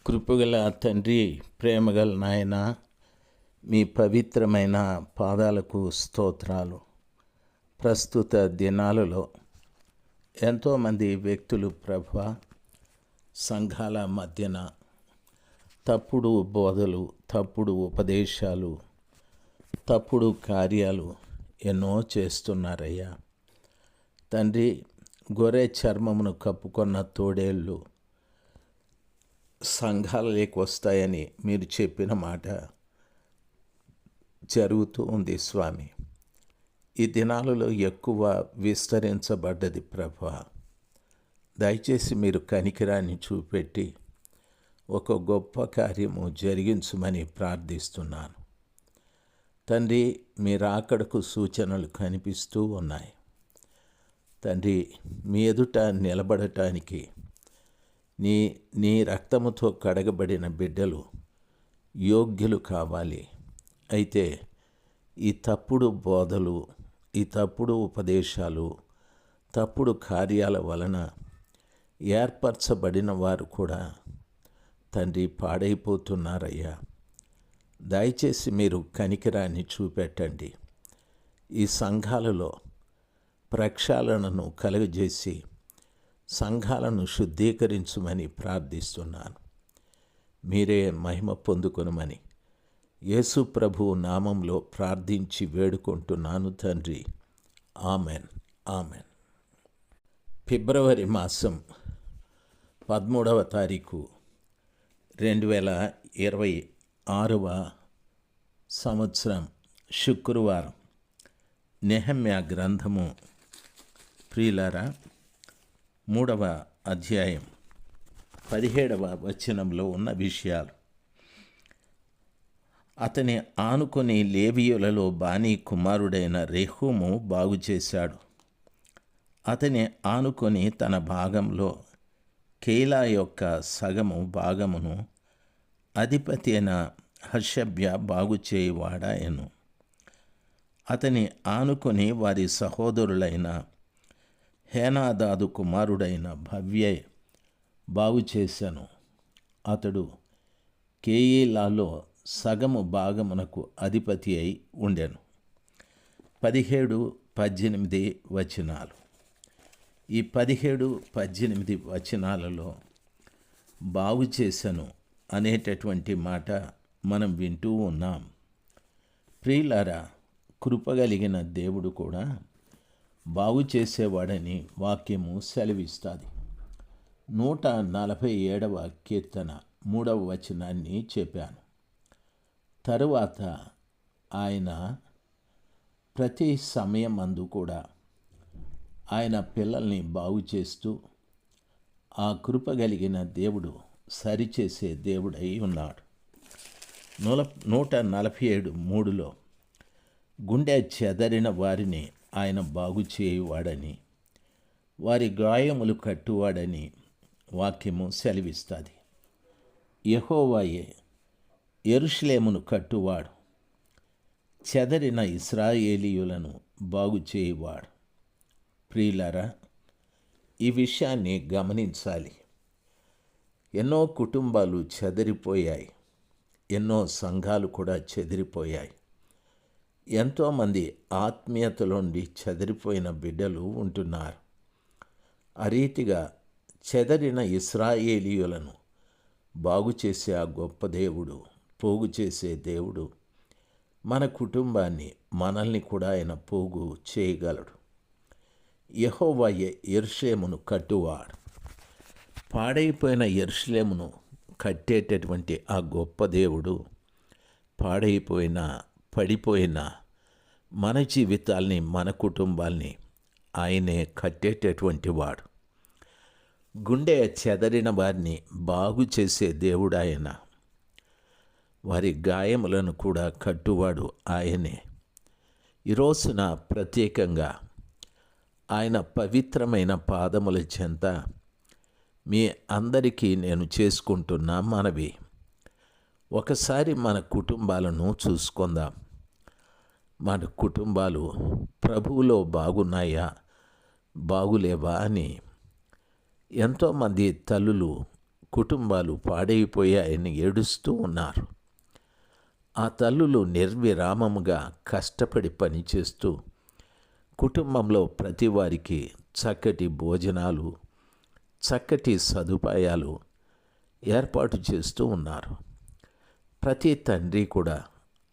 కృపగల తండ్రి, ప్రేమగల నాయన, మీ పవిత్రమైన పాదాలకు స్తోత్రాలు. ప్రస్తుత దినాలలో ఎంతోమంది వ్యక్తులు ప్రభువా, సంఘాల మధ్యన తప్పుడు బోధలు, తప్పుడు ఉపదేశాలు, తప్పుడు కార్యాలు ఎన్నో చేస్తున్నారయ్యా. తండ్రి, గొర్రె చర్మమును కప్పుకొన్న తోడేళ్ళు సంఘాలలోకి వస్తాయని మీరు చెప్పిన మాట జరుగుతూ ఉంది స్వామి. ఈ దినాలలో ఎక్కువ విస్తరించబడ్డది ప్రభువా. దయచేసి మీరు కనికరాన్ని చూపెట్టి ఒక గొప్ప కార్యము జరిగించమని ప్రార్థిస్తున్నాను తండ్రి. మీ రాకడకు సూచనలు కనిపిస్తూ ఉన్నాయి తండ్రి. మీ ఎదుట నిలబడటానికి నీ రక్తముతో కడగబడిన బిడ్డలు యోగ్యులు కావాలి. అయితే ఈ తప్పుడు బోధలు, ఈ తప్పుడు ఉపదేశాలు, తప్పుడు కార్యాల వలన ఏర్పరచబడిన వారు కూడా తండ్రి పాడైపోతున్నారయ్యా. దయచేసి మీరు కనికరాన్ని చూపెట్టండి. ఈ సంఘాలలో ప్రక్షాళనను కలుగజేసి సంఘాలను శుద్ధీకరించుమని ప్రార్థిస్తున్నాను. మీరే మహిమ పొందుకొనమని యేసు ప్రభువు నామంలో ప్రార్థించి వేడుకుంటున్నాను తండ్రి. Amen, amen. ఫిబ్రవరి మాసం 13వ తారీఖు 2026వ సంవత్సరం శుక్రవారం. నెహెమ్యా గ్రంథము ప్రియులారా, 3వ అధ్యాయం 17వ వచనంలో ఉన్న విషయాలు. అతని ఆనుకొని లేవీయులలో బానీ కుమారుడైన రెహూము బాగు చేశాడు. అతని ఆనుకొని తన భాగంలో కేలా యొక్క సగము భాగమును అధిపతి అయిన హషబ్య బాగు చేయువాడాయను. అతని ఆనుకొని వారి సహోదరులైన హేనాదాదు కుమారుడైన భవ్య బాగు చేశాను. అతడు కేయిలాలో సగము భాగమునకు అధిపతి అయి ఉండెను. 17-18 వచనాలు. ఈ 17-18 వచనాలలో బాగు చేశాను అనేటటువంటి మాట మనం వింటూ ఉన్నాం. ప్రియులారా, కృపగలిగిన దేవుడు కూడా బాగు చేసేవాడని వాక్యము సెలవిస్తుంది. 147వ కీర్తన 3వ వచనాన్ని చెప్పాను. తరువాత ఆయన ప్రతి సమయమందు కూడా ఆయన పిల్లల్ని బాగు చేస్తూ ఆ కృపగలిగిన దేవుడు సరిచేసే దేవుడై ఉన్నాడు. 147:3లో గుండె చెదరిన వారిని ఆయన బాగు చేయువాడని, వారి గాయములు కట్టువాడని వాక్యము సెలవిస్తుంది. యెహోవాయే యెరూషలేమును కట్టువాడు, చెదరిన ఇశ్రాయేలీయులను బాగు చేయువాడు. ప్రియులారా, ఈ విషయాన్ని గమనించాలి. ఎన్నో కుటుంబాలు చెదిరిపోయాయి, ఎన్నో సంఘాలు కూడా చెదిరిపోయాయి. ఎంతోమంది ఆత్మీయతలోండి చెదిరిపోయిన బిడ్డలు ఉంటున్నారు. ఆ రీతిగా చెదరిన ఇశ్రాయేలీయులను బాగు చేసే ఆ గొప్ప దేవుడు, పోగు చేసే దేవుడు మన కుటుంబాన్ని, మనల్ని కూడా ఆయన పోగు చేయగలడు. యెహోవాయే యెరూషలేమును కట్టువాడు. పాడైపోయిన యెరూషలేమును కట్టేటటువంటి ఆ గొప్ప దేవుడు పాడైపోయిన, పడిపోయిన మన జీవితాల్ని, మన కుటుంబాల్ని ఆయనే కట్టేటటువంటి వాడు. గుండె చెదరిన వారిని బాగు చేసే దేవుడు ఆయన. వారి గాయములను కూడా కట్టువాడు ఆయనే. ఈరోజున ప్రత్యేకంగా ఆయన పవిత్రమైన పాదముల చెంత మీ అందరికీ నేను చేసుకుంటున్న మనవి. ఒకసారి మన కుటుంబాలను చూసుకుందాం. మన కుటుంబాలు ప్రభువులో బాగున్నాయా, బాగులేవా అని ఎంతోమంది తల్లులు కుటుంబాలు పాడైపోయాయని ఏడుస్తూ ఉన్నారు. ఆ తల్లులు నిర్విరామముగా కష్టపడి పనిచేస్తూ కుటుంబంలో ప్రతి వారికి చక్కటి భోజనాలు, చక్కటి సదుపాయాలు ఏర్పాటు చేస్తూ ఉన్నారు. ప్రతి తండ్రి కూడా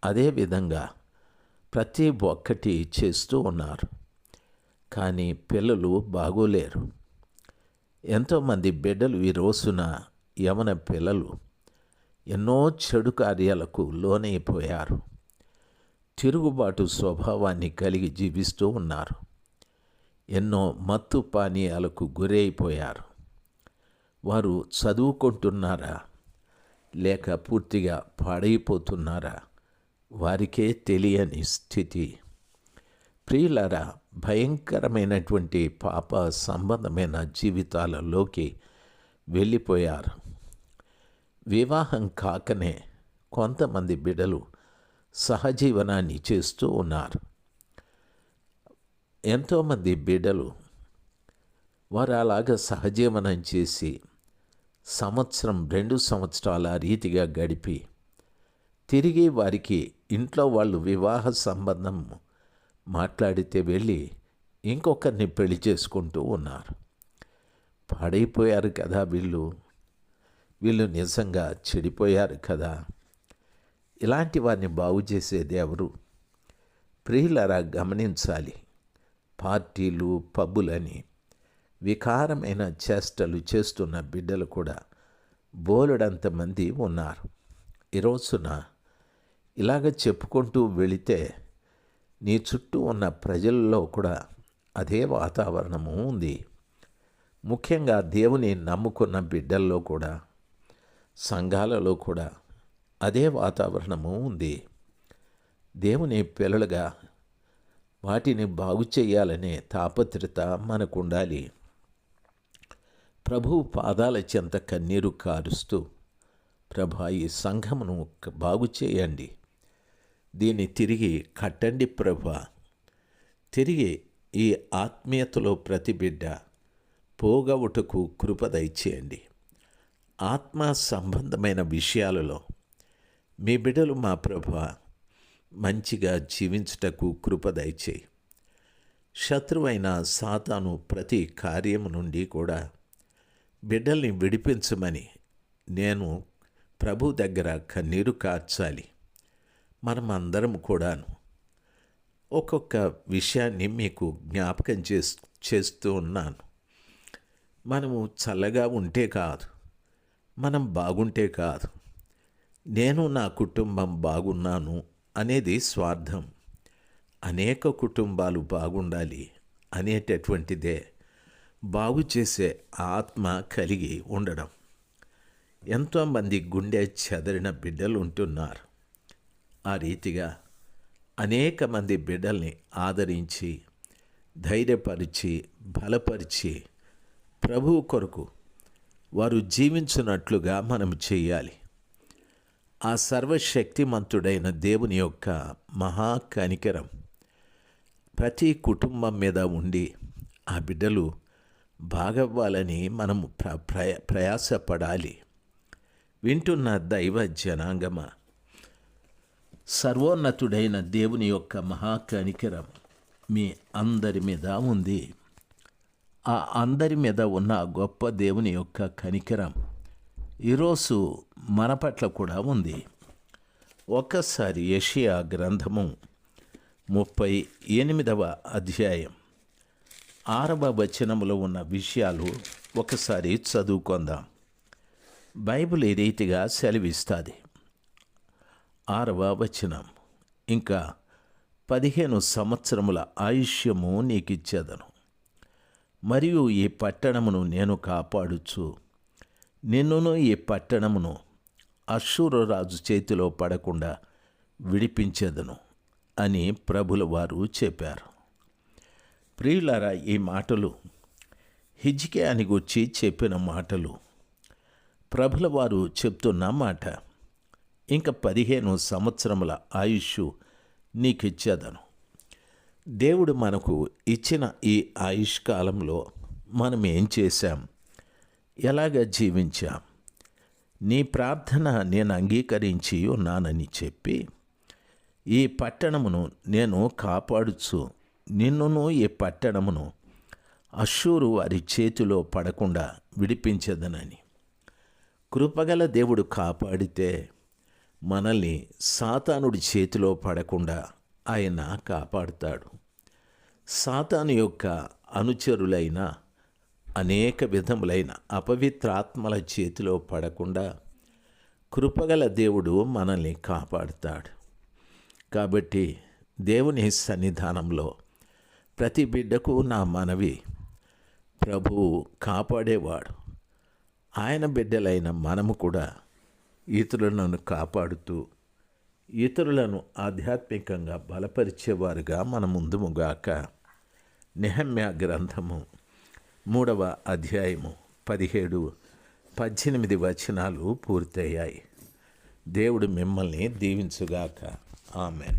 అదే విధంగా ప్రతి ఒక్కటి చేస్తూ ఉన్నారు. కానీ పిల్లలు బాగోలేరు. ఎంతోమంది బిడ్డలు ఈ రోజున యవన పిల్లలు ఎన్నో చెడు కార్యాలకు లోనైపోయారు. తిరుగుబాటు స్వభావాన్ని కలిగి జీవిస్తూ ఉన్నారు. ఎన్నో మత్తు పానీయాలకు గురైపోయారు. వారు చదువుకుంటున్నారా లేక పూర్తిగా పాడైపోతున్నారా వారికే తెలియని స్థితి. ప్రియులారా, భయంకరమైనటువంటి పాప సంబంధమైన జీవితాలలోకి వెళ్ళిపోయారు. వివాహం కాకనే కొంతమంది బిడ్డలు సహజీవనాన్ని చేస్తూ ఉన్నారు. ఎంతోమంది బిడ్డలు వారు అలాగ సహజీవనం చేసి సంవత్సరం 2 సంవత్సరాల రీతిగా గడిపి తిరిగి వారికి ఇంట్లో వాళ్ళు వివాహ సంబంధం మాట్లాడితే వెళ్ళి ఇంకొకరిని పెళ్లి చేసుకుంటూ ఉన్నారు. పాడైపోయారు కదా వీళ్ళు నిజంగా చెడిపోయారు కదా. ఇలాంటి వారిని బాగు చేసేది ఎవరు? ప్రియులరా, గమనించాలి. పార్టీలు, పబ్బులని వికారమైన చేష్టలు చేస్తున్న బిడ్డలు కూడా బోలెడంతమంది ఉన్నారు. ఈ రోజున ఇలాగ చెప్పుకుంటూ వెళితే నీ చుట్టూ ఉన్న ప్రజల్లో కూడా అదే వాతావరణము ఉంది. ముఖ్యంగా దేవుని నమ్ముకున్న బిడ్డల్లో కూడా, సంఘాలలో కూడా అదే వాతావరణము ఉంది. దేవుని పిల్లలుగా వాటిని బాగు చేయాలనే తాపత్రత మనకు ఉండాలి. ప్రభువు పాదాల చెంత కన్నీరు కారుస్తూ, ప్రభా, ఈ సంఘమును బాగు చేయండి, దీన్ని తిరిగి కట్టండి ప్రభా, తిరిగి ఈ ఆత్మీయతలో ప్రతి బిడ్డ పోగవుటకు కృప దయచేయండి. ఆత్మ సంబంధమైన విషయాలలో మీ బిడ్డలు మా ప్రభా మంచిగా జీవించుటకు కృప దయచేయి. శత్రువైన సాతాను ప్రతి కార్యము నుండి కూడా బిడ్డల్ని విడిపించమని నేను ప్రభు దగ్గర కన్నీరు కార్చాలి. మనమందరం కూడాను ఒక్కొక్క విషయాన్ని మీకు జ్ఞాపకం చేస్తూ ఉన్నాను. మనము చల్లగా ఉంటే కాదు, మనం బాగుంటే కాదు, నేను నా కుటుంబం బాగున్నాను అనేది స్వార్థం. అనేక కుటుంబాలు బాగుండాలి అనేటటువంటిదే బాగు చేసే ఆత్మ కలిగి ఉండడం. ఎంతోమంది గుండె చెదరిన బిడ్డలు ఉంటున్నారు. ఆ రీతిగా అనేక మంది బిడ్డల్ని ఆదరించి, ధైర్యపరిచి, బలపరిచి ప్రభువు కొరకు వారు జీవించున్నట్లుగా మనం చేయాలి. ఆ సర్వశక్తిమంతుడైన దేవుని యొక్క మహా కనికరం ప్రతి కుటుంబం మీద ఉండి ఆ బిడ్డలు బాగవ్వాలని మనము ప్రయాసపడాలి. వింటున్న దైవ జనాంగమ, సర్వోన్నతుడైన దేవుని యొక్క మహాకనికరం మీ అందరి మీద ఉంది. ఆ అందరి మీద ఉన్న గొప్ప దేవుని యొక్క కనికరం ఈరోజు మన పట్ల కూడా ఉంది. ఒక్కసారి యెషయా గ్రంథము 38వ అధ్యాయం 6వ వచనములో ఉన్న విషయాలు ఒకసారి చదువుకుందాం. బైబిల్ ఈ రీతిగా సెలవిస్తుంది. 6వ వచనం, ఇంకా 15 సంవత్సరముల ఆయుష్యము నీకిచ్చేదను, మరియు ఈ పట్టణమును నేను కాపాడుచు నిన్నును ఈ పట్టణమును అష్షూరు రాజు చేతిలో పడకుండా విడిపించేదను అని ప్రభుల వారు చెప్పారు. ప్రియులారా, ఈ మాటలు హిజ్కియాని గూర్చి చెప్పిన మాటలు, ప్రభుల వారు చెప్తున్న మాట. ఇంకా 15 సంవత్సరముల ఆయుష్ నీకిచ్చేదను. దేవుడు మనకు ఇచ్చిన ఈ ఆయుష్ కాలంలో మనం ఏం చేశాం, ఎలాగ జీవించాం, నీ ప్రార్థన నేను అంగీకరించి ఉన్నానని చెప్పి ఈ పట్టణమును నేను కాపాడుచు నిన్నును ఈ పట్టణమును అష్షూరు వారి చేతిలో పడకుండా విడిపించదనని. కృపగల దేవుడు కాపాడితే మనల్ని సాతానుడి చేతిలో పడకుండా ఆయన కాపాడుతాడు. సాతాను యొక్క అనుచరులైన అనేక విధములైన అపవిత్రాత్మల చేతిలో పడకుండా కృపగల దేవుడు మనల్ని కాపాడుతాడు. కాబట్టి దేవుని సన్నిధానంలో ప్రతి బిడ్డకు నా మనవి, ప్రభువు కాపాడేవాడు. ఆయన బిడ్డలైన మనము కూడా ఇతరులను కాపాడుతూ ఇతరులను ఆధ్యాత్మికంగా బలపరిచేవారుగా మన ముందుముగాక. నెహెమ్యా గ్రంథము 3వ అధ్యాయము 17-18 వచనాలు పూర్తయ్యాయి. దేవుడు మిమ్మల్ని దీవించుగాక. ఆమెన్.